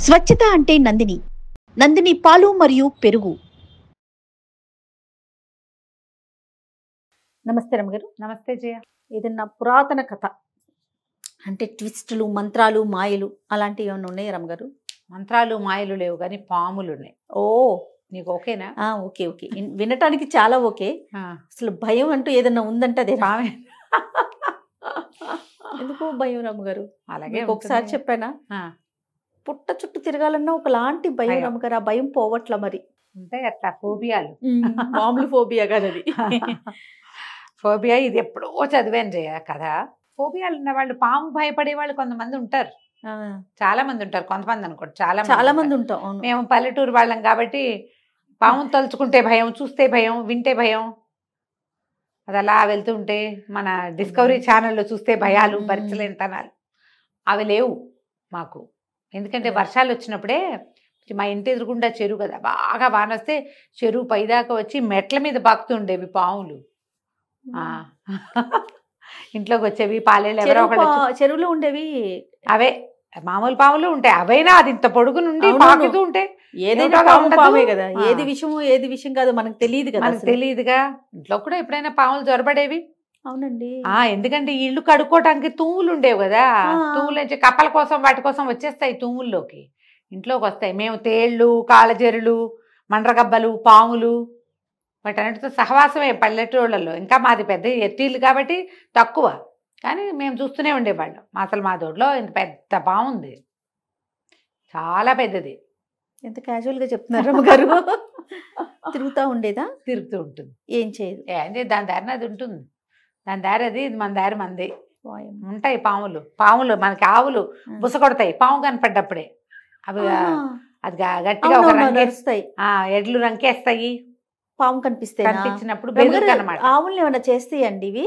స్వచ్ఛత అంటే నందిని. నందిని పాలు మరియు పెరుగు. నమస్తే రమగారు. నమస్తే జయ. ఏదన్నా పురాతన కథ అంటే ట్విస్టులు, మంత్రాలు, మాయలు అలాంటివి ఏమైనా ఉన్నాయి రమగారు? మంత్రాలు మాయలు లేవు కానీ పాములు ఉన్నాయి. ఓ, నీకు ఓకేనా? ఓకే ఓకే, వినటానికి చాలా ఓకే. అసలు భయం అంటూ ఏదన్నా ఉందంటే అదే పామే. ఎందుకు భయం రమగారు? అలాగే ఒకసారి చెప్పానా, పుట్ట చుట్టూ తిరగాలన్నా ఒకలాంటి భయం రమగారు. ఆ భయం పోవట్ల మరి. ఉంటాయి అట్లా ఫోబియాలు. మామూలు ఫోబియా కాదు అది. ఫోబియా ఇది ఎప్పుడో చదివాను జయ కదా. ఫోబియాలు ఉన్న వాళ్ళు, పాము భయపడే వాళ్ళు కొంతమంది ఉంటారు, చాలా మంది ఉంటారు. కొంతమంది అనుకోండి, చాలా మంది ఉంటాం. మేము పల్లెటూరు వాళ్ళం కాబట్టి పామును తలుచుకుంటే భయం, చూస్తే భయం, వింటే భయం. అది అలా వెళ్తుంటే మన డిస్కవరీ ఛానల్లో చూస్తే భయాలు, భరించలేనితనాలు అవి లేవు మాకు. ఎందుకంటే వర్షాలు వచ్చినప్పుడే మా ఇంటి ఎదురుగుండా చెరువు కదా, బాగా వాన వస్తే చెరువు పైదాకా వచ్చి మెట్ల మీద బాకుతుండేవి పాములు. ఇంట్లోకి వచ్చేవి, పాలేళ్ళు ఎవరో ఒకళ్ళు చెరువులో ఉండేవి. అవే మామూలు పాములు ఉంటాయి, అవైనా అది ఇంత పొడుగు నుండి పాకుతూ ఉంటే ఏదైనా పామే కదా. ఏది విషయమో ఏది విషయం కాదు మనకు తెలియదు కదా. మనకు తెలియదుగా. ఇంట్లో కూడా ఎప్పుడైనా పాములు జొరబడేవి. అవునండి. ఎందుకంటే ఈ ఇల్లు కడుక్కోవటానికి తూములు ఉండేవి కదా, తూముల నుంచి కప్పల కోసం వాటి కోసం వచ్చేస్తాయి, తూముల్లోకి ఇంట్లోకి వస్తాయి. మేము తేళ్ళు, కాళ్ళజెరులు, మండ్రగబ్బలు, పాములు వాటన్నిటితో సహవాసమే పల్లెటూళ్ళలో. ఇంకా మాది పెద్ద ఎత్తిళ్ళు కాబట్టి తక్కువ, కానీ మేము చూస్తూనే ఉండేవాళ్ళం. అసలు మా దొడ్లో ఇంత పెద్ద పాము ఉంది, చాలా పెద్దది. ఎంత క్యాజువల్గా చెప్తున్నారు రమ్మగారు. తిరుగుతూ ఉండేదా? తిరుగుతూ ఉంటుంది, ఏం చేయదు. ఏంటి దాని దారిని అది ఉంటుంది, దాని దారి అది, మన దారి మంది. ఉంటాయి పాములు మనకి. ఆవులు బుస కొడతాయి పాము కనపడ్డప్పుడే. అవి అది గట్టిగా ఒక రంగేస్తాయి, ఎడ్లు రంకేస్తాయి పాము కనిపించినప్పుడు. బెదురుకన్నమాట. ఆవుల్ని ఏమైనా చేస్తాయండి ఇవి?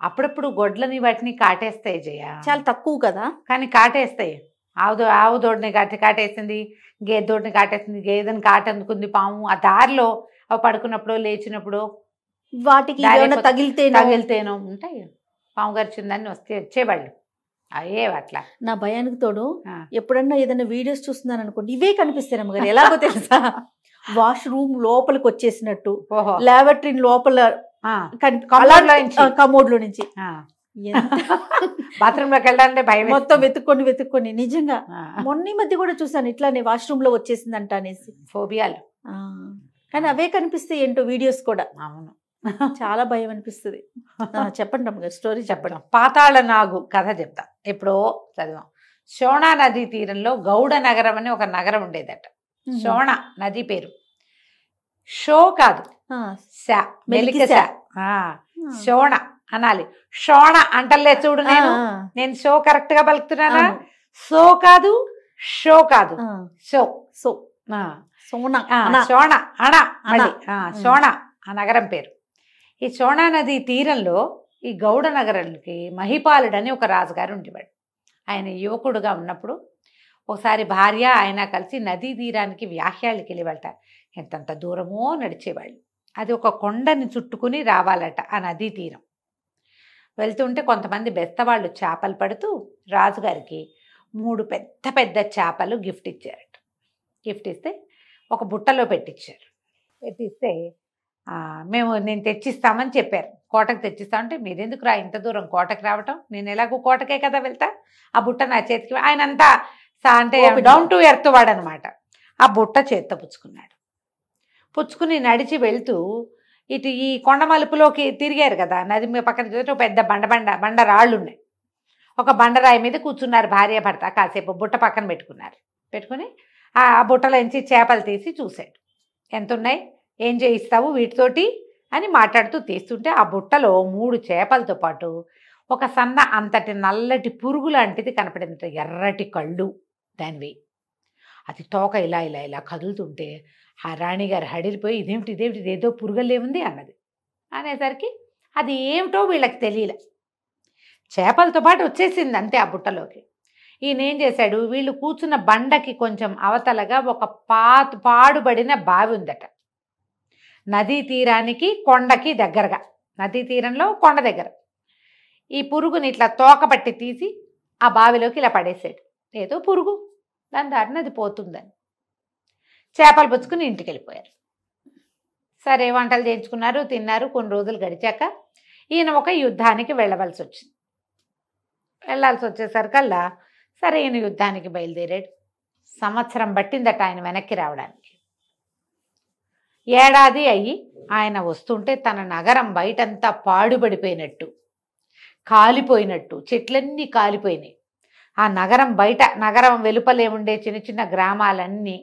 అప్పుడప్పుడు గొడ్లని వాటిని కాటేస్తాయి జయ. చాలా తక్కువ కదా, కానీ కాటేస్తాయి. ఆవు దోడిని కాటేసింది, గేదె దోడిని కాటేసింది, గేదెని కాటందుకుంది పాము. ఆ దారిలో అవి పడుకున్నప్పుడు, లేచినప్పుడు వాటికి తగిలితేనో ఉంటాయి. పాము గరిచిందని వచ్చేవాళ్ళు అయ్యే అట్లా. నా భయానికి తోడు ఎప్పుడన్నా ఏదైనా వీడియోస్ చూస్తున్నాను అనుకోండి, ఇవే కనిపిస్తాయి అమ్మగారు. ఎలాగో తెలుసా, వాష్రూమ్ లోపలికి వచ్చేసినట్టు, లాబరేటరీ లోపల కమోడ్ లో నుంచి బాత్రూమ్ లోకి వెళ్ళాలంటే భయం. మొత్తం వెతుక్కొని నిజంగా మొన్న మధ్య కూడా చూసాను ఇట్లానే వాష్రూమ్ లో వచ్చేసిందంట అనేసి. ఫోబియాలు. కానీ అవే కనిపిస్తాయి ఏంటో వీడియోస్ కూడా. అవును, చాలా భయం అనిపిస్తుంది. చెప్పండి అమ్మగారు, స్టోరీ చెప్పండి. పాతాళ నాగు కథ చెప్తా. ఎప్పుడో చదివాం. శోణ నదీ తీరంలో గౌడ నగరం అని ఒక నగరం ఉండేదట. శోణ నది పేరు. షో కాదు, శోణ అనాలి. షోణ అంటలే చూడు, నేను షో కరెక్ట్ గా పలుకుతున్నానా? సో కాదు, షో కాదు, షో. శోణ శోణ ఆ నగరం పేరు. ఈ శోణా నది తీరంలో ఈ గౌడ నగరానికి మహిపాలుడని ఒక రాజుగారు ఉండేవాడు. ఆయన యువకుడుగా ఉన్నప్పుడు ఒకసారి భార్య ఆయన కలిసి నదీ తీరానికి వ్యాహ్యాలకి వెళ్ళేవాళ్ళట. ఎంతంత దూరమో నడిచేవాళ్ళు. అది ఒక కొండని చుట్టుకుని రావాలట ఆ నదీ తీరం. వెళ్తుంటే కొంతమంది బెస్తవాళ్ళు చేపలు పడుతూ రాజుగారికి 3 పెద్ద పెద్ద చేపలు గిఫ్ట్ ఇచ్చారట. గిఫ్ట్ ఇస్తే ఒక బుట్టలో పెట్టించారు. పెట్టిస్తే నేను తెచ్చిస్తామని చెప్పారు. కోటకు తెచ్చిస్తామంటే, మీరెందుకు ఇంత దూరం కోటకు రావటం, నేను ఎలాగో కోటకే కదా వెళ్తా, ఆ బుట్ట నా చేతికి. ఆయన అంతా అంటే డౌన్ టు ఎర్త్ వాడనమాట. ఆ బుట్ట చేత్తో పుచ్చుకుని నడిచి వెళ్తూ ఇటు ఈ కొండ మలుపులోకి తిరిగారు కదా, నది మీద పక్కన పెద్ద బండ రాళ్ళు ఉన్నాయి. ఒక బండరాయి మీద కూర్చున్నారు భార్య భర్త. కాసేపు బుట్ట పక్కన పెట్టుకుని ఆ బుట్టలోంచి చేపలు తీసి చూశాడు. ఎంత ఉన్నాయి, ఏం చేయిస్తావు వీటితోటి అని మాట్లాడుతూ తీస్తుంటే ఆ బుట్టలో 3 చేపలతో పాటు ఒక సన్న అంతటి నల్లటి పురుగు లాంటిది కనపడింది. ఎర్రటి కళ్ళు దానివి. అది తోక ఇలా ఇలా ఇలా కదులుతుంటే ఆ రాణిగారు హడిలిపోయి, ఇదేమిటి ఏదో పురుగలేముంది అన్నది. అనేసరికి అది ఏమిటో వీళ్ళకి తెలియలే. చేపలతో పాటు వచ్చేసింది అంతే ఆ బుట్టలోకి. ఈయన ఏం చేశాడు, వీళ్ళు కూర్చున్న బండకి కొంచెం అవతలగా ఒక పాడుబడిన బావి ఉందట. నదీ తీరానికి కొండకి దగ్గరగా, నదీ తీరంలో కొండ దగ్గర. ఈ పురుగుని ఇట్లా తోకపట్టి తీసి ఆ బావిలోకి ఇలా పడేసాడు. ఏదో పురుగు దాని దారిని అది పోతుందని చేపలు పుచ్చుకుని ఇంటికి వెళ్ళిపోయారు. సరే వంటలు చేయించుకున్నారు, తిన్నారు. కొన్ని రోజులు గడిచాక ఈయన ఒక యుద్ధానికి వెళ్ళవలసి వచ్చింది. వెళ్ళాల్సి వచ్చేసరికల్లా సరే ఈయన యుద్ధానికి బయలుదేరాడు. సంవత్సరం పట్టిందట ఆయన వెనక్కి రావడానికి. ఏడాది అయ్యి ఆయన వస్తుంటే తన నగరం బయటంతా పాడుపడిపోయినట్టు, కాలిపోయినట్టు, చెట్లన్నీ కాలిపోయినాయి. ఆ నగరం బయట, నగరం వెలుపలే ఉండే చిన్న చిన్న గ్రామాలన్నీ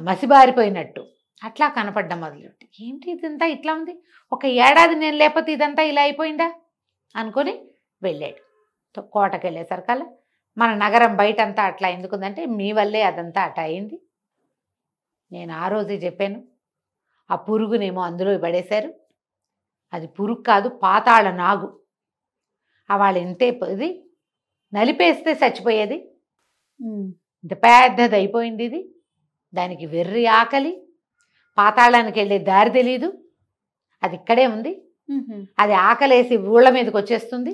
మసిబారిపోయినట్టు అట్లా కనపడ్డం మొదలెట్టి, ఏంటి ఇదంతా ఇట్లా ఉంది, ఒక ఏడాది నేను లేకపోతే ఇదంతా ఇలా అయిపోయిందా అనుకొని వెళ్ళాడు. కోటకి వెళ్ళేసరికల్లా మన నగరం బయటంతా అట్లా ఎందుకుందంటే మీ వల్లే అదంతా అట్లా అయింది. నేను ఆ రోజే చెప్పాను, ఆ పురుగునేమో అందులో పడేశారు. అది పురుగు కాదు, పాతాళ నాగు. వాళ్ళు ఇంతే ఇది నలిపేస్తే చచ్చిపోయేది. ఇంత పెద్దది అయిపోయింది ఇది. దానికి వెర్రి ఆకలి, పాతాళానికి వెళ్ళే దారి తెలీదు. అది ఇక్కడే ఉంది. అది ఆకలేసి ఊళ్ళ మీదకి వచ్చేస్తుంది.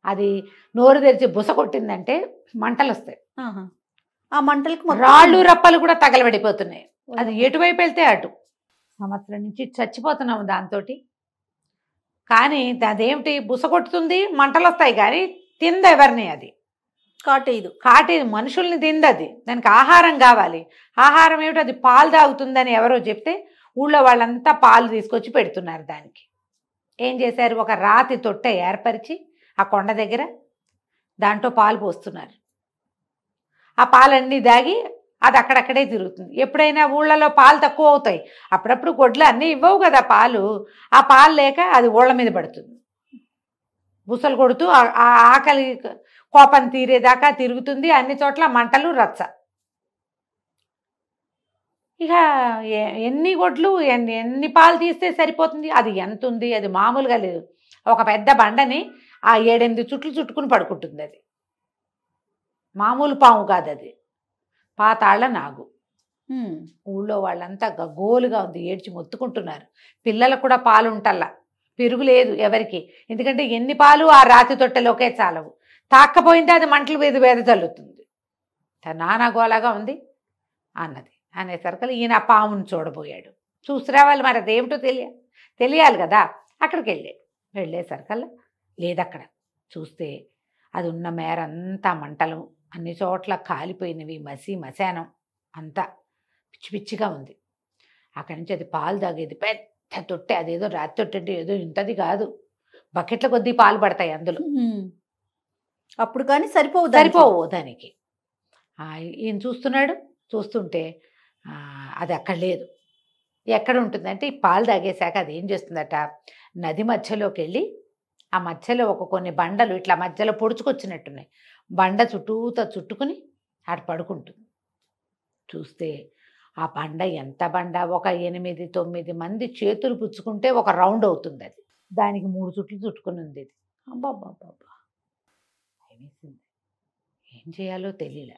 అది నోరు తెరిచి బుస కొట్టిందంటే మంటలు వస్తాయి. ఆ మంటలకు రాళ్ళు రప్పలు కూడా తగలబడిపోతున్నాయి. అది ఎటువైపు వెళ్తే అటు. సంవత్సరం నుంచి చచ్చిపోతున్నాము దాంతో. కానీ అదేమిటి, బుస కొట్టుతుంది, మంటలు వస్తాయి, కానీ తింది ఎవరిని, అది కాటేదు, మనుషుల్ని తింది. అది దానికి ఆహారం కావాలి. ఆహారం ఏమిటి, అది పాలు తాగుతుందని ఎవరో చెప్తే ఊళ్ళో వాళ్ళంతా పాలు తీసుకొచ్చి పెడుతున్నారు. దానికి ఏం చేశారు, ఒక రాతి తొట్టె ఏర్పరిచి ఆ కొండ దగ్గర దాంట్లో పాలు పోస్తున్నారు. ఆ పాలన్నీ దాగి అది అక్కడక్కడే తిరుగుతుంది. ఎప్పుడైనా ఊళ్ళలో పాలు తక్కువ అవుతాయి, అప్పుడప్పుడు గొడ్లు అన్నీ ఇవ్వవు కదా పాలు. ఆ పాలు లేక అది ఊళ్ళ మీద పడుతుంది. బుసలు కొడుతూ ఆ ఆకలి కోపం తీరేదాకా తిరుగుతుంది. అన్ని చోట్ల మంటలు, రచ్చ. ఇక ఎన్ని గొడ్లు ఎన్ని పాలు తీస్తే సరిపోతుంది, అది ఎంత ఉంది, అది మామూలుగా లేదు. ఒక పెద్ద బండని ఆ 7-8 చుట్లు చుట్టుకుని పడుకుంటుంది. అది మామూలు పాము కాదు, అది పాతాళ నాగు. ఊళ్ళో వాళ్ళంతా గగ్గోలుగా ఉంది, ఏడ్చి మొత్తుకుంటున్నారు. పిల్లలకు కూడా పాలు ఉంటల్లా, పెరుగు లేదు ఎవరికి. ఎందుకంటే ఎన్ని పాలు ఆ రాతి తొట్టెలోకే చాలవు. తాక్కపోయింటే అది మంటలు వేద చల్లుతుంది. నానా గోలాగా ఉంది అన్నది. అనేసరికి ఈయన ఆ పామును చూడబోయాడు. చూసిరావాలి, మరి అదేమిటో తెలియాలి కదా. అక్కడికి వెళ్ళేసరికల్లా లేదక్కడ. చూస్తే అది ఉన్న మేరంతా మంటలు, అన్ని చోట్ల కాలిపోయినవి, మశానం అంతా పిచ్చి పిచ్చిగా ఉంది. అక్కడి నుంచి అది పాలు తాగేది పెద్ద తొట్టె. అదేదో రాతి తొట్టె అంటే ఏదో ఇంతది కాదు, బకెట్ల కొద్దీ పాలు పడతాయి అందులో. అప్పుడు కానీ సరిపోవు దానికి. ఈయన చూస్తున్నాడు. చూస్తుంటే అది అక్కడ లేదు. ఎక్కడ ఉంటుందంటే ఈ పాలు తాగేశాక అది ఏం చేస్తుందట, నది మధ్యలోకి వెళ్ళి ఆ మధ్యలో కొన్ని బండలు ఇట్లా మధ్యలో పొడుచుకొచ్చినట్టున్నాయి. బండ చుట్టూతో చుట్టుకుని అటు పడుకుంటుంది. చూస్తే ఆ బండ ఎంత బండ, ఒక 8-9 మంది చేతులు పుచ్చుకుంటే ఒక రౌండ్ అవుతుంది. అది దానికి 3 చుట్లు చుట్టుకుని ఉంది. ఇది అబ్బాబ్బాబ్బా భయమేసింది. ఏం చేయాలో తెలియలే.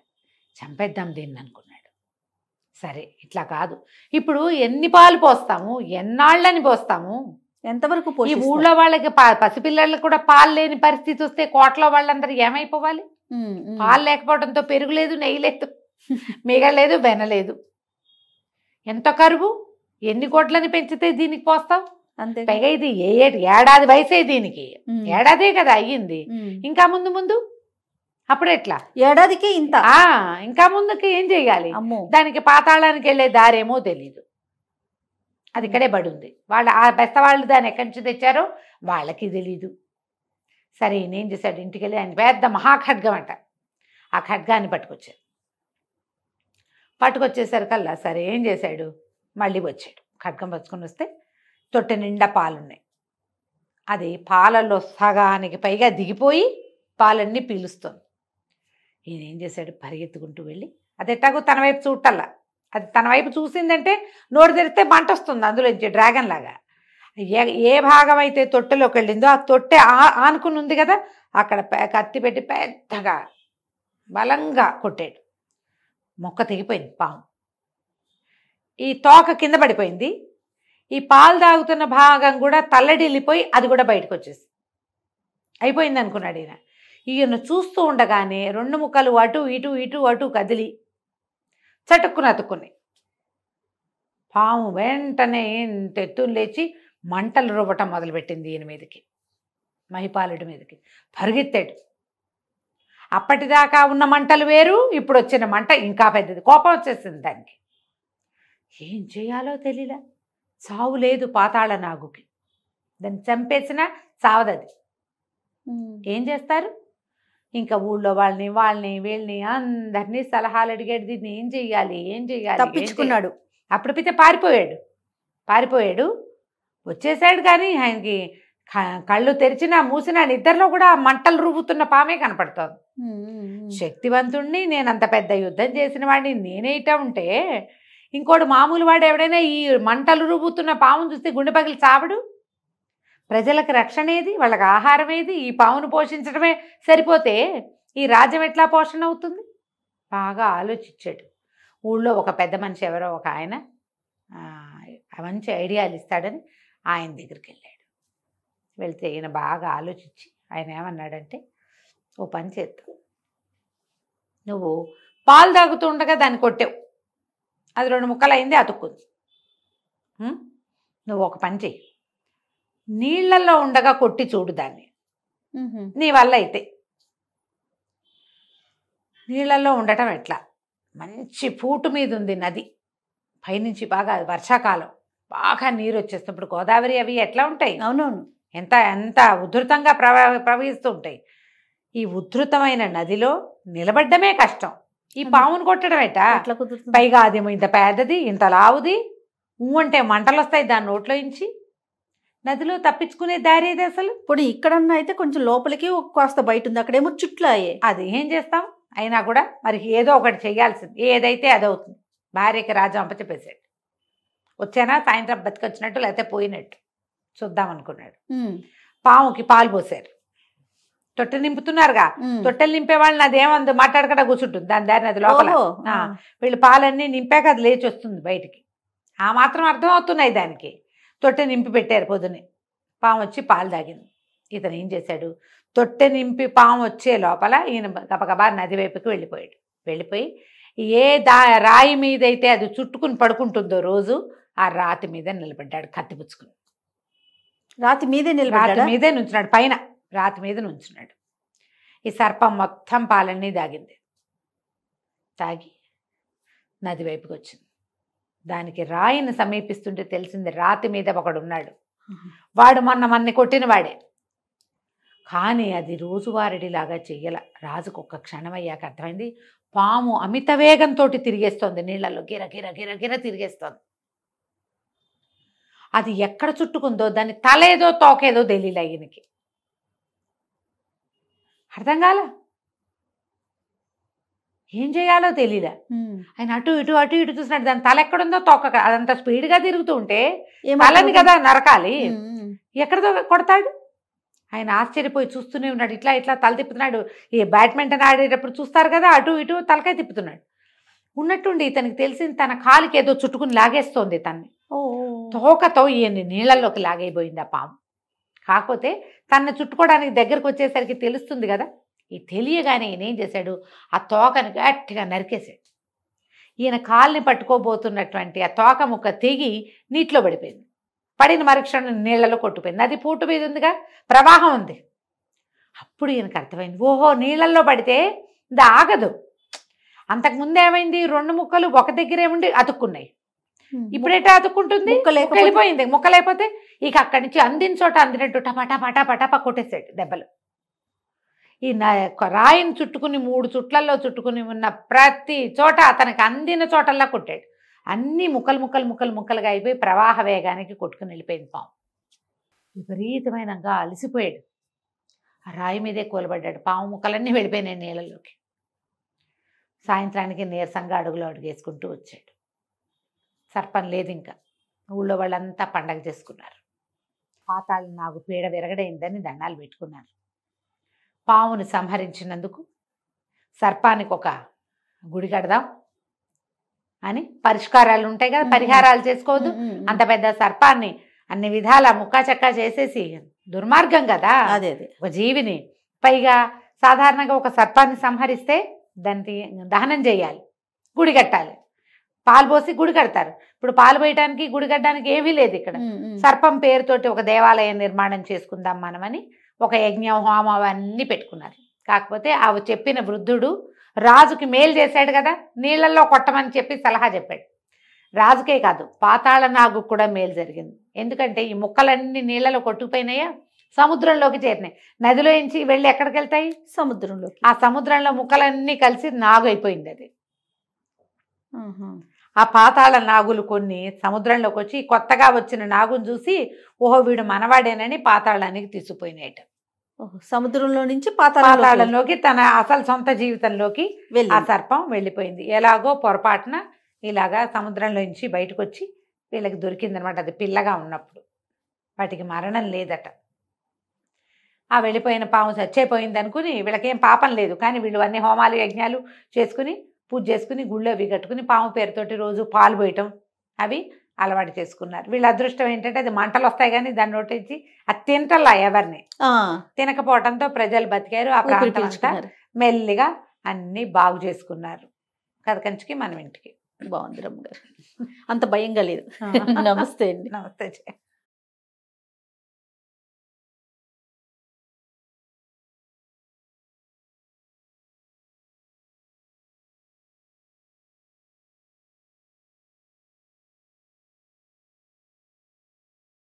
చంపేద్దాం దీన్ని అనుకున్నాడు. సరే ఇట్లా కాదు, ఇప్పుడు ఎన్ని పాలు పోస్తాము, ఎన్నాళ్ళని పోస్తాము, ఎంతవరకు ఈ ఊళ్ళో వాళ్ళకి పసిపిల్లలకు కూడా పాలు లేని పరిస్థితి వస్తే కోటలో వాళ్ళందరూ ఏమైపోవాలి. పాలు లేకపోవడంతో పెరుగు లేదు, నెయ్యి లేదు, మిగలేదు, వెనలేదు. ఎంత కరువు, ఎన్ని గొడ్లని పెంచితే దీనికి పోస్తావు. అంతే. పైగా ఇది ఏడాది వయసే దీనికి. ఏడాదే కదా అయ్యింది. ఇంకా ముందు అప్పుడు ఎట్లా, ఏడాదికి ఇంత. ఇంకా ముందుకి ఏం చెయ్యాలి. దానికి పాతాళానికి వెళ్ళే దారేమో తెలీదు. అది ఇక్కడే పడుంది. ఆ బెస్తవాళ్ళు దాన్ని ఎక్కడి నుంచి తెచ్చారో వాళ్ళకి తెలీదు. సరే నేనేం చేశాడు, ఇంటికి వెళ్ళి ఆయన పెద్ద మహాఖడ్గం అంట, ఆ ఖడ్గాన్ని పట్టుకొచ్చేసరికల్లా సరే ఏం చేశాడు, మళ్ళీ వచ్చాడు. ఖడ్గం పట్టుకొని వస్తే తొట్టె నిండా పాలున్నాయి. అది పాలల్లో సగానికి పైగా దిగిపోయి పాలన్నీ పీలుస్తుంది. ఈయన ఏం చేశాడు, పరిగెత్తుకుంటూ వెళ్ళి అది ఎట్టాగో తన వైపు చూడటల్లా. అది తన వైపు చూసిందంటే నోరు తెరిస్తే మంట వస్తుంది అందులోంచి డ్రాగన్ లాగా. ఏ భాగం అయితే తొట్టెలోకి వెళ్ళిందో ఆ తొట్టె ఆనుకుని ఉంది కదా, అక్కడ కత్తి పెట్టి పెద్దగా బలంగా కొట్టాడు. మొక్క తెగిపోయింది పాము. ఈ తోక కింద పడిపోయింది. ఈ పాలు తాగుతున్న భాగం కూడా తల్లడిల్లిపోయి అది కూడా బయటకు వచ్చేసి అయిపోయింది అనుకున్నాడు ఈయన. ఈయన చూస్తూ ఉండగానే 2 ముక్కలు అటు ఇటు కదిలి చటుక్కున అతుక్కున్నాయి. పాము వెంటనే ఇంత ఎత్తున లేచి మంటలు రువ్వటం మొదలుపెట్టింది ఈయన మీదకి, మహిపాలుడి మీదకి. పరిగెత్తాడు. అప్పటిదాకా ఉన్న మంటలు వేరు, ఇప్పుడు వచ్చిన మంట ఇంకా పెద్దది. కోపం వచ్చేసింది దానికి. ఏం చేయాలో తెలియలా. చావు లేదు పాతాళ నాగుకి, దాన్ని చంపేసినా చావదది. ఏం చేస్తారు? ఇంకా ఊళ్ళో వాళ్ళని వీళ్ళని అందరినీ సలహాలు అడిగాడు. దీన్ని ఏం చెయ్యాలి, ఏం చెయ్యాలి. తప్పించుకున్నాడు. అప్పుడు పితే పారిపోయాడు. వచ్చేసాడు. కానీ ఆయనకి కళ్ళు తెరిచినా మూసినా నిద్రలో కూడా మంటలు రువ్వుతున్న పామే కనపడుతోంది. శక్తివంతుణ్ణి, నేను అంత పెద్ద యుద్ధం చేసిన వాడిని నేనేటా ఉంటే ఇంకోటి మామూలు వాడు ఎవడైనా ఈ మంటలు రువ్వుతున్న పామును చూస్తే గుండె పగిలి చావడు. ప్రజలకు రక్షణ ఏది, వాళ్ళకి ఆహారం ఏది? ఈ పామును పోషించడమే సరిపోతే ఈ రాజ్యం ఎట్లా పోషణ అవుతుంది? బాగా ఆలోచించాడు. ఊళ్ళో ఒక పెద్ద మనిషి ఎవరో ఒక ఆయన మంచి ఐడియాలు ఇస్తాడని ఆయన దగ్గరికి వెళ్ళాడు. వెళ్తే ఈయన బాగా ఆలోచించి ఆయన ఏమన్నాడంటే, ఓ పని చేద్దాం, నువ్వు పాలు తాగుతూ ఉండగా దాన్ని కొట్టావు, అది 2 ముక్కలు అయింది, అతుక్కుంది. నువ్వు ఒక పని చెయ్యి, నీళ్లలో ఉండగా కొట్టి చూడు దాన్ని, నీ వల్ల అయితే. నీళ్లలో ఉండటం ఎట్లా? మంచి పూటు మీద ఉంది నది, పైనుంచి బాగా వర్షాకాలం బాగా నీరు వచ్చేస్తున్నప్పుడు గోదావరి అవి ఎట్లా ఉంటాయి? అవునవును, ఎంత ఎంత ఉధృతంగా ప్రవహిస్తూ ఉంటాయి. ఈ ఉధృతమైన నదిలో నిలబడ్డమే కష్టం, ఈ పామును కొట్టడం ఎట్టా? పైగా అదేమో ఇంత పెద్దది, ఇంత లావుది, అంటే మంటలు వస్తాయి దాని నోట్లో నుంచి. నదిలో తప్పించుకునే దారి ఏది అసలు? ఇప్పుడు ఇక్కడన్నా అయితే కొంచెం లోపలికి కాస్త బయట ఉంది, అక్కడేమో చుట్లు అయ్యే. అది ఏం చేస్తాం? అయినా కూడా మరి ఏదో ఒకటి చేయాల్సింది, ఏదైతే అదవుతుంది. భార్యకి రాజు అప్పచెప్పేసాడు. వచ్చానా సాయంత్రం బతికొచ్చినట్టు లేకపోతే పోయినట్టు చూద్దాం అనుకున్నాడు. పాముకి పాలు పోసారు, తొట్టె నింపుతున్నారుగా. తొట్టెలు నింపే వాళ్ళని అదేమందు మాట్లాడకుండా కూర్చుంటుంది దాని దారిని, అది లోపల. వీళ్ళు పాలన్నీ నింపాక అది లేచి వస్తుంది బయటికి. ఆ మాత్రం అర్థం అవుతున్నాయి దానికి. తొట్టె నింపి పెట్టారు పొద్దునే, పాము వచ్చి పాలు తాగింది. ఇతను ఏం చేశాడు, తొట్టె నింపి పాము వచ్చే లోపల ఈయన గబగబా నది వైపుకి వెళ్ళిపోయి ఏ రాయి మీదైతే అది చుట్టుకుని పడుకుంటుందో రోజు, ఆ రాతి మీద నిలబడ్డాడు కత్తిపుచ్చుకుని. రాతి మీదే నుంచున్నాడు, పైన రాతి మీద నుంచున్నాడు. ఈ సర్పం మొత్తం పాలన్నీ తాగి నది వైపుకి వచ్చింది. దానికి రాయిని సమీపిస్తుంటే తెలిసింది రాతి మీద ఒకడున్నాడు. వాడు మన్ని కొట్టిన వాడే, కానీ అది రోజువారడిలాగా చెయ్యాల. రాజుకు ఒక్క క్షణం అయ్యాక అర్థమైంది, పాము అమిత వేగంతో తిరిగేస్తోంది నీళ్లలో, గిర గిర గిర గిర తిరిగేస్తోంది. అది ఎక్కడ చుట్టుకుందో దాని తలేదో తోకేదో తెలియలే ఈయనకి, అర్థం కాల, ఏం చేయాలో తెలియలే. ఆయన అటు ఇటు చూసినట్టు దాని తల ఎక్కడుందో తోక, అదంతా స్పీడ్గా తిరుగుతూ ఉంటే తలని కదా నరకాలి, ఎక్కడదో కొడతాడు. ఆయన ఆశ్చర్యపోయి చూస్తూనే ఉన్నాడు. ఇట్లా తల తిప్పుతున్నాడు. ఈ బ్యాడ్మింటన్ ఆడేటప్పుడు చూస్తారు కదా, అటు ఇటు తలకాయ తిప్పుతున్నాడు. ఉన్నట్టుండి ఇతనికి తెలిసింది తన కాలికి ఏదో చుట్టుకుని లాగేస్తోంది తన్ని. తోకతో ఈయన్ని నీళ్ళల్లోకి లాగైపోయింది ఆ పాము. కాకపోతే తన్ని చుట్టుకోవడానికి దగ్గరకు వచ్చేసరికి తెలుస్తుంది కదా. ఈ తెలియగానే ఈయన ఏం చేశాడు, ఆ తోకని గట్టిగా నరికేశాడు. ఈయన కాల్ని పట్టుకోబోతున్నటువంటి ఆ తోక ముక్క తెగి నీటిలో పడిపోయింది. పడిన మరుక్షణం నీళ్లలో కొట్టుపోయింది. అది పూటు మీద ఉందిగా, ప్రవాహం ఉంది. అప్పుడు ఈయనకు అర్థమైంది, ఓహో నీళ్ళల్లో పడితే ఇది ఆగదు. అంతకుముందు ఏమైంది, 2 ముక్కలు ఒక దగ్గరే ఉండి అతుక్కున్నాయి. ఇప్పుడేటా అతుక్కుంటుంది, వెళ్ళిపోయింది. ముక్క లేకపోతే ఇక అక్కడి నుంచి అందిన చోట అందినట్టు టపా కొట్టేసాడు దెబ్బలు. ఈ రాయిని చుట్టుకుని 3 చుట్లల్లో చుట్టుకుని ఉన్న ప్రతి చోట అతనికి అందిన చోటల్లా కొట్టాడు. అన్నీ ముక్కలుగా అయిపోయి ప్రవాహ వేగానికి కొట్టుకుని వెళ్ళిపోయింది పాము. విపరీతమైనగా అలసిపోయాడు, ఆ రాయి మీదే కూలబడ్డాడు. పాము ముక్కలన్నీ వెళ్ళిపోయినాయి నీళ్ళలోకి. సాయంత్రానికి నీరసంగా అడుగేసుకుంటూ వచ్చాడు. సర్పం లేదు ఇంకా. ఊళ్ళో వాళ్ళంతా పండగ చేసుకున్నారు. పాతాళ నాగు పీడ విరగడైందని దండాలు పెట్టుకున్నారు. పాముని సంహరించినందుకు సర్పానికి ఒక గుడి కడదాం అని పరిష్కారాలు ఉంటాయి కదా, పరిహారాలు చేసుకోవద్దు. అంత పెద్ద సర్పాన్ని అన్ని విధాల ముక్కా చక్కా చేసేసి దుర్మార్గం కదా. ఒక జీవిని, పైగా సాధారణంగా ఒక సర్పాన్ని సంహరిస్తే దాన్ని దహనం చేయాలి, గుడి కట్టాలి. పాలు పోసి గుడి కడతారు. ఇప్పుడు పాలు పోయటానికి గుడి కట్టడానికి ఏమీ లేదు ఇక్కడ. సర్పం పేరుతోటి ఒక దేవాలయం నిర్మాణం చేసుకుందాం మనమని ఒక యజ్ఞం హోమం అవన్నీ పెట్టుకున్నారు. కాకపోతే అవి చెప్పిన వృద్ధుడు రాజుకి మేలు చేశాడు కదా, నీళ్ళల్లో కొట్టమని చెప్పి సలహా చెప్పాడు. రాజుకే కాదు పాతాళ నాగు కూడా మేలు జరిగింది. ఎందుకంటే ఈ ముక్కలన్నీ నీళ్ళలో కొట్టుకుపోయినాయా, సముద్రంలోకి చేరినాయి. నదిలో నుంచి వెళ్ళి ఎక్కడికి వెళ్తాయి, సముద్రంలోకి. ఆ సముద్రంలో ముక్కలన్నీ కలిసి నాగు అయిపోయింది అది. ఆ పాతాళ నాగులు కొన్ని సముద్రంలోకి వచ్చి కొత్తగా వచ్చిన నాగును చూసి ఓహో వీడు మనవాడేనని పాతాళానికి తీసుకుపోయినాయట. సముద్రంలో నుంచి పాతాళంలోకి తన అసలు సొంత జీవితంలోకి ఆ సర్పం వెళ్ళిపోయింది. ఎలాగో పొరపాటున ఇలాగా సముద్రంలో నుంచి బయటకు వచ్చి వీళ్ళకి దొరికిందనమాట. అది పిల్లగా ఉన్నప్పుడు. వాటికి మరణం లేదట. ఆ వెళ్ళిపోయిన పాము చచ్చిపోయింది అనుకుని వీళ్ళకేం పాపం లేదు, కానీ వీళ్ళు అన్ని హోమాలు యజ్ఞాలు చేసుకుని పూజ చేసుకుని గుళ్ళో అవి కట్టుకుని పాము పేరుతోటి రోజు పాలు పోయటం అవి అలవాటు చేసుకున్నారు. వీళ్ళ అదృష్టం ఏంటంటే అది మంటలు వస్తాయి కానీ దాన్ని నోటించి అది తింటల్లా ఎవరిని తినకపోవడంతో ప్రజలు బతికారు. ఆ ప్రాంతం అంతా మెల్లిగా అన్ని బాగు చేసుకున్నారు. కథకంచికి మనం ఇంటికి. బాగుంది రమ్మ గారు, అంత భయంగా లేదు. నమస్తే అండి. నమస్తే.